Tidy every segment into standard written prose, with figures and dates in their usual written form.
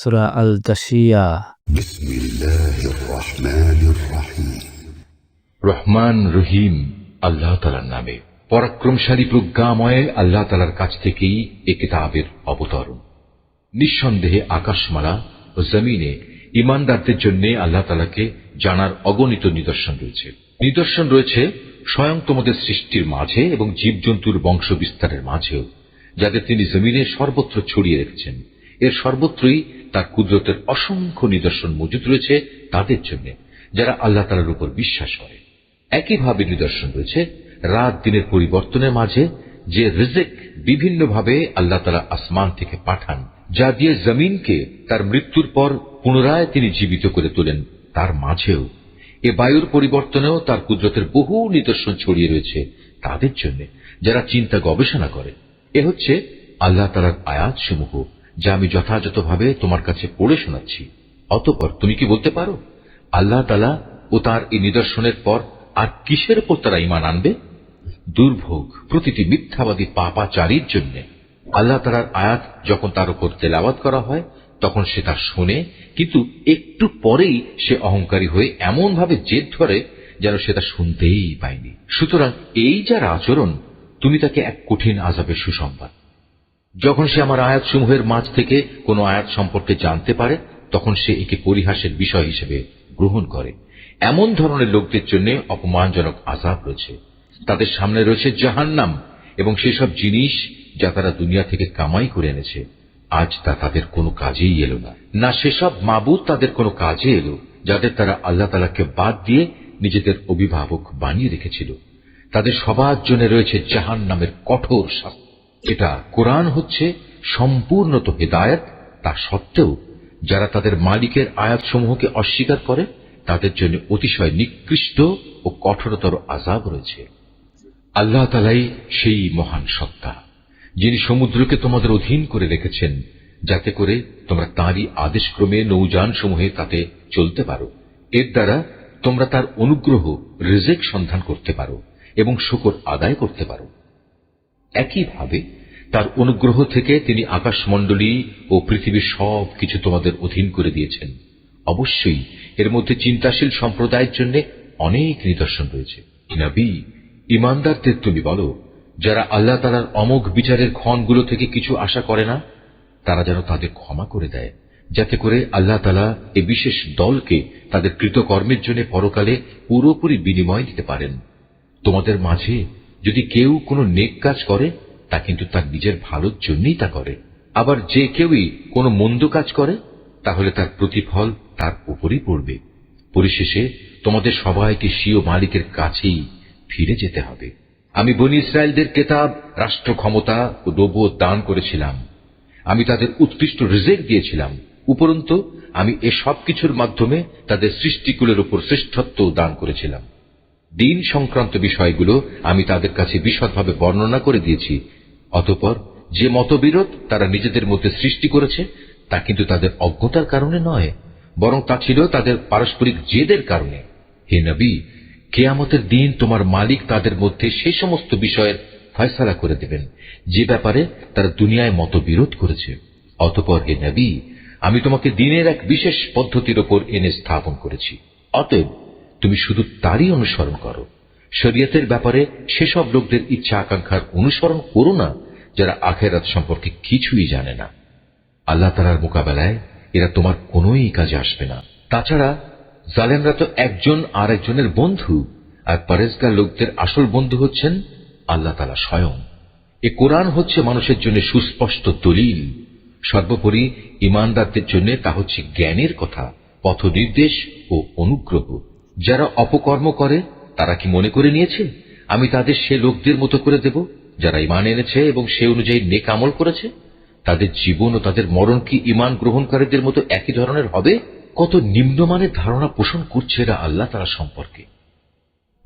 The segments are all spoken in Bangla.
সূরা আল জাসিয়া। বিসমিল্লাহির রহমানির রহিম। রহমান রহিম আল্লাহ তাআলার নামে। পরাক্রমশালী প্রজ্ঞাময় আল্লাহ তাআলার কাছ থেকেই এ কিতাবের অবতরণ। নিঃসন্দেহে আকাশমালা ও জমিনে ঈমানদারদের জন্য আল্লাহ তাআলাকে জানার অগণিত নিদর্শন রয়েছে। নিদর্শন রয়েছে স্বয়ং তোমাদের সৃষ্টির মাঝে এবং জীবজন্তুর বংশ বিস্তারের মাঝেও, যাদের তিনি জমিনে সর্বত্র ছড়িয়ে রেখেছেন। এর সর্বত্রই তার কুদরতের অসংখ্য নিদর্শন মজুদ রয়েছে তাদের জন্য যারা আল্লাহ তাআলার উপর বিশ্বাস করে। একইভাবে নিদর্শন রয়েছে রাত দিনের পরিবর্তনের মাঝে, যে রিজিক বিভিন্নভাবে আল্লাহ তাআলা আসমান থেকে পাঠান, যা দিয়ে জমিনকে তার মৃত্যুর পর পুনরায় তিনি জীবিত করে তোলেন, তার মাঝেও এ বায়ুর পরিবর্তনেও তার কুদরতের বহু নিদর্শন ছড়িয়ে রয়েছে তাদের জন্য যারা চিন্তা গবেষণা করে। এ হচ্ছে আল্লাহ তাআলার আয়াত সমূহ, যা আমি যথাযথভাবে তোমার কাছে পড়ে শোনাচ্ছি। অতঃপর তুমি কি বলতে পারো আল্লাহ তাআলা ও তার এই নিদর্শনের পর আর কিসের উপর তারা ঈমান আনবে? দুর্ভোগ প্রতিটি মিথ্যাবাদী পাপাচারীর জন্য। আল্লাহ তাআলার আয়াত যখন তার উপর তেলাওয়াত করা হয় তখন সে তা শোনে, কিন্তু একটু পরেই সে অহংকারী হয়ে এমন ভাবে জেদ ধরে যেন সে তা শুনতেই পায়নি। সুতরাং এই যার আচরণ, তুমি তাকে এক কঠিন আযাবের সুসংবাদ। যখন সে আমার আয়াতসমূহের মাঝ থেকে কোনো আয়াত সম্পর্কে জানতে পারে তখন সে একে পরিহাসের বিষয় হিসেবে গ্রহণ করে। এমন ধরনের লোকদের জন্য অপমানজনক আযাব রয়েছে। তাদের সামনে রয়েছে জাহান্নাম এবং সেসব জিনিস যা তারা দুনিয়া থেকে কামাই করে এনেছে, আজ তা তাদের কোনো কাজেই এলো না। না সেসব মাবুদ তাদের কোনো কাজে এলো যাদের তারা আল্লাহ তাআলাকে বাদ দিয়ে নিজেদের অভিভাবক বানিয়ে রেখেছিল। তাদের সবার জন্য রয়েছে জাহান্নামের কঠোর শাস্তি। এটা কোরআন হচ্ছে সম্পূর্ণত হেদায়েত, তা সত্ত্বেও যারা তাদের মালিকের আয়াতসমূহকে অস্বীকার করে তাদের জন্য অতিশয় নিকৃষ্ট ও কঠোরতর আযাব রয়েছে। আল্লাহ তাআলাই সেই মহান সত্তা, যিনি সমুদ্রকে তোমাদের অধীন করে রেখেছেন যাতে করে তোমরা তাঁরই আদেশক্রমে নৌযান সমূহে তাতে চলতে পারো। এর দ্বারা তোমরা তার অনুগ্রহ রিজিক সন্ধান করতে পারো এবং শুকর আদায় করতে পারো। একইভাবে তার অনুগ্রহ থেকে তিনি আকাশমণ্ডলী ও পৃথিবীর সব কিছু তোমাদের অধীন করে দিয়েছেন। অবশ্যই এর মধ্যে চিন্তাশীল সম্প্রদায়ের জন্য অনেক নিদর্শন রয়েছে। নবী, ঈমানদারদের তুমি বলো, যারা আল্লাহ তাআলার অমোঘ বিচারের ক্ষণগুলো থেকে কিছু আশা করে না, তারা যেন তাদের ক্ষমা করে দেয়, যাতে করে আল্লাহ তাআলা এই বিশেষ দলকে তাদের কৃতকর্মের জন্য পরকালে পুরোপুরি বিনিময় দিতে পারেন। তোমাদের মাঝে যদি কেউ কোনো নেক কাজ করে তা কিন্তু তার নিজের ভালোর জন্যই তা করে, আবার যে কেউই কোনো মন্দ কাজ করে তাহলে তার প্রতিফল তার উপরই পড়বে। পরিশেষে তোমাদের সবাইকে স্বীয় মালিকের কাছেই ফিরে যেতে হবে। আমি বনী ইসরায়েলদের কিতাব, রাষ্ট্র ক্ষমতা ও নবুয়ত দান করেছিলাম। আমি তাদের উৎকৃষ্ট রিজিক দিয়েছিলাম। উপরন্তু আমি এ সব কিছুর মাধ্যমে তাদের সৃষ্টিকুলের উপর শ্রেষ্ঠত্ব দান করেছিলাম। দিন সংক্রান্ত বিষয়গুলো আমি তাদের কাছে বিশদভাবে বর্ণনা করে দিয়েছি। অতঃপর যে মতবিরোধ তারা নিজেদের মধ্যে সৃষ্টি করেছে তা কিন্তু তাদের অজ্ঞতার কারণে নয়, বরং তা ছিল তাদের পারস্পরিক জেদের কারণে। হে নবী, কিয়ামতের দিন তোমার মালিক তাদের মধ্যে সেই সমস্ত বিষয়ের ফয়সালা করে দেবেন যে ব্যাপারে তারা দুনিয়ায় মতবিরোধ করেছে। অতঃপর হে নবী, আমি তোমাকে দিনের এক বিশেষ পদ্ধতির ওপর এনে স্থাপন করেছি। অতএব তুমি শুধু তারই অনুসরণ করো। শরীয়তের ব্যাপারে সেসব লোকদের ইচ্ছা আকাঙ্ক্ষার অনুসরণ করো না যারা আখিরাত সম্পর্কে কিছুই জানে না। আল্লাহ তাআলার মোকাবেলায় এরা তোমার কোনোই কাজে আসবে না। তাছাড়া জালেমরা তো একজন আর একজনের বন্ধু, আর পরেজগার লোকদের আসল বন্ধু হচ্ছেন আল্লাহ তাআলা স্বয়ং। এ কোরআন হচ্ছে মানুষের জন্য সুস্পষ্ট দলিল। সর্বোপরি ঈমানদারদের জন্য তা হচ্ছে জ্ঞানের কথা, পথ নির্দেশ ও অনুগ্রহ। যারা অপকর্ম করে তারা কি মনে করে নিয়েছে আমি তাদের সে লোকদের মতো করে দেব যারা ঈমান এনেছে এবং সে অনুযায়ী নেক আমল করেছে? তাদের জীবন ও তাদের মরণ কি ঈমান গ্রহণকারীদের মতো একই ধরনের হবে? কত নিম্নমানের ধারণা পোষণ করছে এরা আল্লাহ তাআলা সম্পর্কে।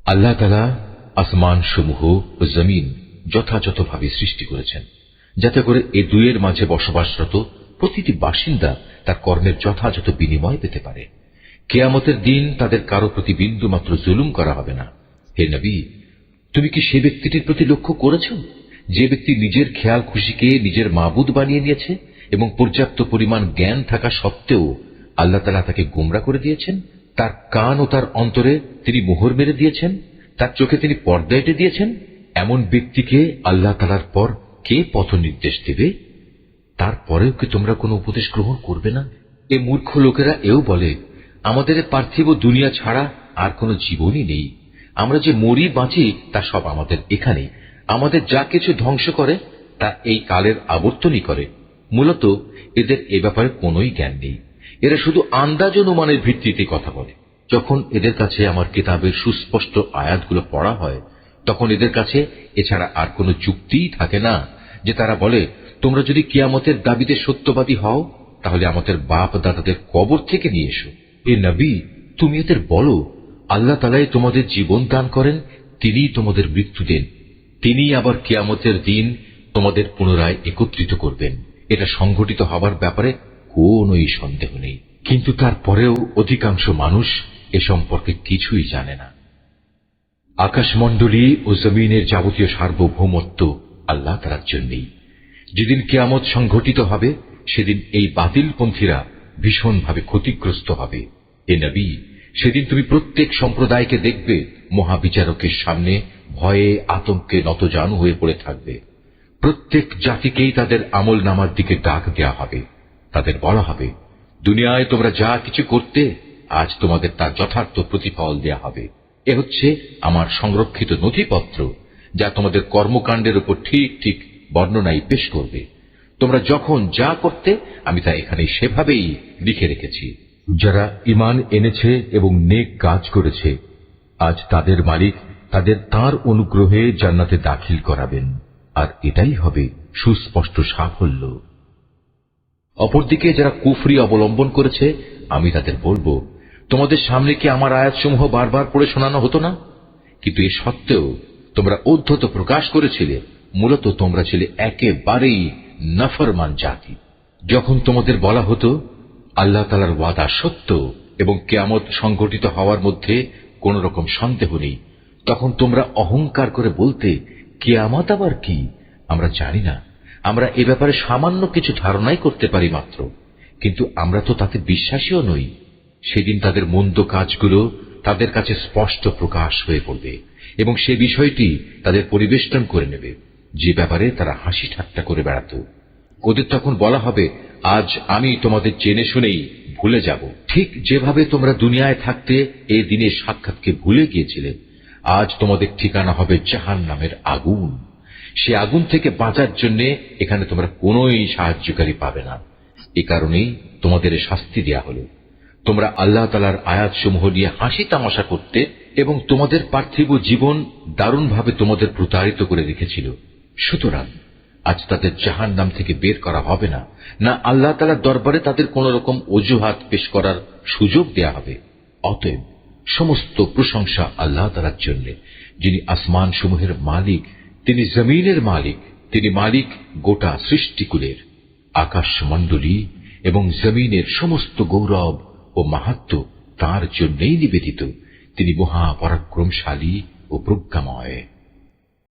আল্লাহ তাআলা আসমান সমূহ ও জমিন যথাযথভাবে সৃষ্টি করেছেন যাতে করে এ দুয়ের মাঝে বসবাসরত প্রতিটি বাসিন্দা তার কর্মের যথাযথ বিনিময় পেতে পারে। কিয়ামতের দিন তাদের কারো প্রতি বিন্দু মাত্র জুলুম করা হবে না। হে নবী, তুমি কি সে ব্যক্তিটির প্রতি লক্ষ্য করেছ যে ব্যক্তি নিজের খেয়াল খুশিকে নিজের মাবুদ বানিয়ে নিয়েছে এবং পর্যাপ্ত পরিমাণ জ্ঞান থাকা সত্ত্বেও আল্লাহ তাআলা তাকে গোমরা করে দিয়েছেন? তার কান ও তার অন্তরে তিনি মোহর মেরে দিয়েছেন, তার চোখে তিনি পর্দা এঁটে দিয়েছেন। এমন ব্যক্তিকে আল্লাহ তাআলার পর কে পথ নির্দেশ দেবে? তারপরেও কি তোমরা কোনো উপদেশ গ্রহণ করবে না? এ মূর্খ লোকেরা এও বলে, আমাদের পার্থিব দুনিয়া ছাড়া আর কোনো জীবনই নেই। আমরা যে মরি বাঁচি তা সব আমাদের এখানে। আমাদের যা কিছু ধ্বংস করে তা এই কালের আবর্তনই করে। মূলত এদের এ ব্যাপারে কোনোই জ্ঞান নেই। এরা শুধু আন্দাজ অনুমানের ভিত্তিতে কথা বলে। যখন এদের কাছে আমার কিতাবের সুস্পষ্ট আয়াতগুলো পড়া হয়, তখন এদের কাছে এছাড়া আর কোনো যুক্তিই থাকে না যে তারা বলে, তোমরা যদি কিয়ামতের দাবিতে সত্যবাদী হও তাহলে আমাদের বাপ দাদাদের কবর থেকে নিয়ে এসো। এ নবী, তুমি এদের বলো, আল্লাহ তাআলাই তোমাদের জীবন দান করেন, তিনিই তোমাদের মৃত্যু দেন, তিনিই আবার কিয়ামতের দিন তোমাদের পুনরায় একত্রিত করবেন। এটা সংঘটিত হবার ব্যাপারে কোনোই সন্দেহ নেই। কিন্তু তারপরেও অধিকাংশ মানুষ এ সম্পর্কে কিছুই জানে না। আকাশমণ্ডলী ও জমিনের যাবতীয় সার্বভৌমত্ব আল্লাহ তাআলার জন্যই। যেদিন কিয়ামত সংঘটিত হবে সেদিন এই বাতিলপন্থীরা ভীষণভাবে ক্ষতিগ্রস্ত হবে। এ নবী, সেদিন তুমি প্রত্যেক সম্প্রদায়কে দেখবে মহাবিচারকের সামনে ভয়ে আতঙ্কে নতজানু হয়ে পড়ে থাকবে। প্রত্যেক জাতিকেই তাদের আমল নামার দিকে ডাক দেওয়া হবে। তাদের বলা হবে, দুনিয়ায় তোমরা যা কিছু করতে, আজ তোমাদের তার যথার্থ প্রতিফল দেয়া হবে। এ হচ্ছে আমার সংরক্ষিত নথিপত্র, যা তোমাদের কর্মকাণ্ডের উপর ঠিক ঠিক বর্ণনাই পেশ করবে। তোমরা যখন যা করতে আমি তা এখানে সেভাবেই লিখে রেখেছি। যারা ঈমান এনেছে এবং নেক কাজ করেছে, আজ তাদের মালিক তাদের তাঁর অনুগ্রহে জান্নাতে দাখিল করাবেন, আর এটাই হবে সুস্পষ্ট সাফল্য। অপরদিকে যারা কুফরি অবলম্বন করেছে, আমি তাদের বলবো, তোমাদের সামনে কি আমার আয়াতসমূহ বারবার পড়ে শোনানো হতো না? কিন্তু এ সত্ত্বেও তোমরা ঔদ্ধত্য প্রকাশ করেছিলে। মূলত তোমরা ছিলে একেবারেই নাফরমান জাতি। যখন তোমাদের বলা হতো আল্লাহ তাআলার ওয়াদা সত্য এবং কিয়ামত সংঘটিত হওয়ার মধ্যে কোন রকম সন্দেহ নেই, তখন তোমরা অহংকার করে বলতে, কিয়ামত আবার কি? আমরা জানি না, আমরা এ ব্যাপারে সামান্য কিছু ধারণাই করতে পারি মাত্র, কিন্তু আমরা তো তাতে বিশ্বাসীও নই। সেদিন তাদের মন্দ কাজগুলো তাদের কাছে স্পষ্ট প্রকাশ হয়ে পড়বে এবং সে বিষয়টি তাদের পরিবেষ্টন করে নেবে, যে ব্যাপারে তারা হাসি ঠাট্টা করে বেড়াত। ওদের তখন বলা হবে, আজ আমি তোমাদের জেনে শুনেই ভুলে যাব। ঠিক যেভাবে তোমরা দুনিয়ায় থাকতে এই দিনের সাক্ষাৎকে ভুলে গিয়েছিলে, আজ তোমাদের ঠিকানা হবে জাহান্নামের আগুন। সে আগুন থেকে বাঁচার জন্য এখানে তোমরা কোনোই সাহায্যকারী পাবে না। এ কারণেই তোমাদের শাস্তি দেয়া হলো। তোমরা আল্লাহ তাআলার আয়াতসমূহ নিয়ে হাসি তামাশা করতে এবং তোমাদের পার্থিব জীবন দারুণভাবে তোমাদের প্রতারিত করে রেখেছিল। সুতরাং আজ তাদের জাহান্নাম থেকে বের করা হবে না, না আল্লাহ তাআলার দরবারে তাদের কোন রকম অজুহাত পেশ করার সুযোগ দেয়া হবে। অতএব সমস্ত প্রশংসা আল্লাহ তাআলার জন্য, যিনি আসমান সমূহের মালিক, তিনি জমিনের মালিক, তিনি মালিক গোটা সৃষ্টিকুলের। আকাশমণ্ডলী এবং জমিনের সমস্ত গৌরব ও মাহাত্ম্য তাঁর জন্যই নিবেদিত। তিনি মহাপরাক্রমশালী ও প্রজ্ঞাময়।